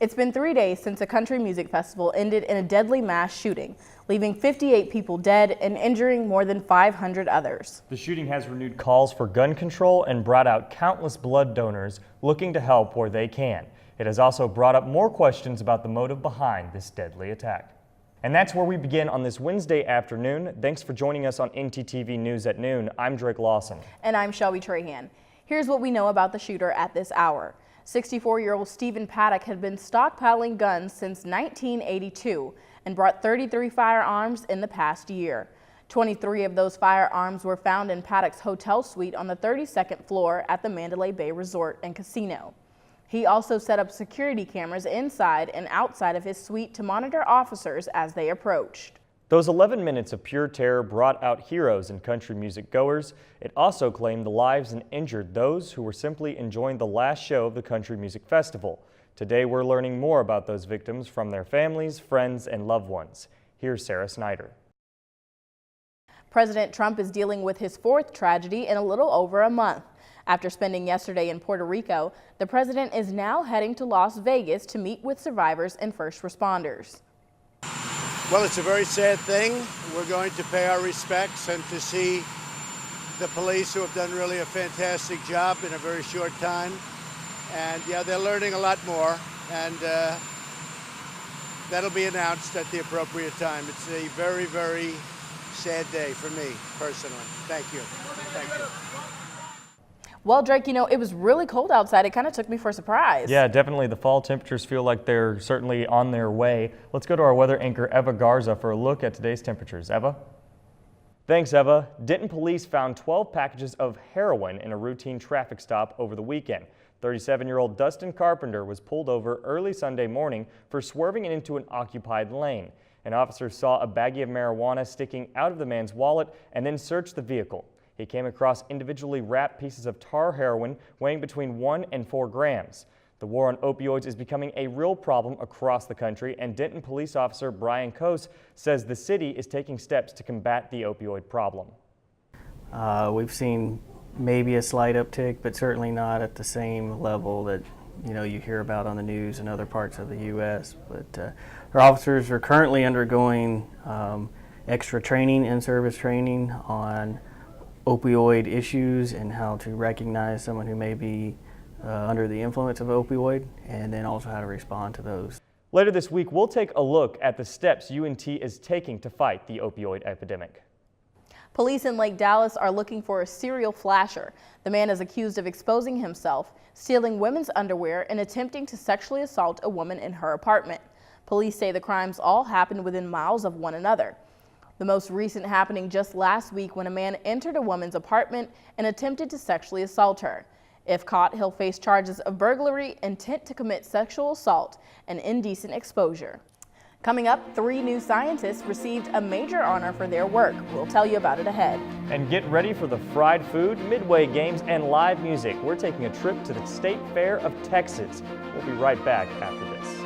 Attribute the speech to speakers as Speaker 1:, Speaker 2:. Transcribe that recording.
Speaker 1: It's been 3 days since a country music festival ended in a deadly mass shooting, leaving 58 people dead and injuring more than 500 others.
Speaker 2: The shooting has renewed calls for gun control and brought out countless blood donors looking to help where they can. It has also brought up more questions about the motive behind this deadly attack. And that's where we begin on this Wednesday afternoon. Thanks for joining us on NTTV News at noon. I'm Drake Lawson.
Speaker 1: And I'm Shelby Trahan. Here's what we know about the shooter at this hour. 64-year-old Stephen Paddock had been stockpiling guns since 1982 and brought 33 firearms in the past year. 23 of those firearms were found in Paddock's hotel suite on the 32nd floor at the Mandalay Bay Resort and Casino. He also set up security cameras inside and outside of his suite to monitor officers as they approached.
Speaker 2: Those 11 minutes of pure terror brought out heroes and country music goers. It also claimed the lives and injured those who were simply enjoying the last show of the Country Music Festival. Today we're learning more about those victims from their families, friends, and loved ones. Here's Sarah Snyder.
Speaker 1: President Trump is dealing with his fourth tragedy in a little over a month. After spending yesterday in Puerto Rico, the president is now heading to Las Vegas to meet with survivors and first responders.
Speaker 3: Well, it's a very sad thing. We're going to pay our respects and to see the police, who have done really a fantastic job in a very short time. And yeah, they're learning a lot more, and that'll be announced at the appropriate time. It's a very, very sad day for me personally. Thank you. Thank you.
Speaker 1: Well, Drake, it was really cold outside. It kind of took me for a surprise.
Speaker 2: Yeah, definitely. The fall temperatures feel like they're certainly on their way. Let's go to our weather anchor, Eva Garza, for a look at today's temperatures. Eva? Thanks, Eva. Denton police found 12 packages of heroin in a routine traffic stop over the weekend. 37-year-old Dustin Carpenter was pulled over early Sunday morning for swerving into an occupied lane. An officer saw a baggie of marijuana sticking out of the man's wallet and then searched the vehicle. He came across individually wrapped pieces of tar heroin weighing between 1 and 4 grams. The war on opioids is becoming a real problem across the country, and Denton police officer Brian Coase says the city is taking steps to combat the opioid problem.
Speaker 4: We've seen maybe a slight uptick, but certainly not at the same level that you hear about on the news in other parts of the U.S. But our officers are currently undergoing extra training, in-service training on opioid issues and how to recognize someone who may be under the influence of opioid, and then also how to respond to those.
Speaker 2: Later this week, we'll take a look at the steps UNT is taking to fight the opioid epidemic.
Speaker 1: Police in Lake Dallas are looking for a serial flasher. The man is accused of exposing himself, stealing women's underwear, and attempting to sexually assault a woman in her apartment. Police say the crimes all happened within miles of one another. The most recent happening just last week when a man entered a woman's apartment and attempted to sexually assault her. If caught, he'll face charges of burglary, intent to commit sexual assault, and indecent exposure. Coming up, 3 new scientists received a major honor for their work. We'll tell you about it ahead.
Speaker 2: And get ready for the fried food, midway games, and live music. We're taking a trip to the State Fair of Texas. We'll be right back after this.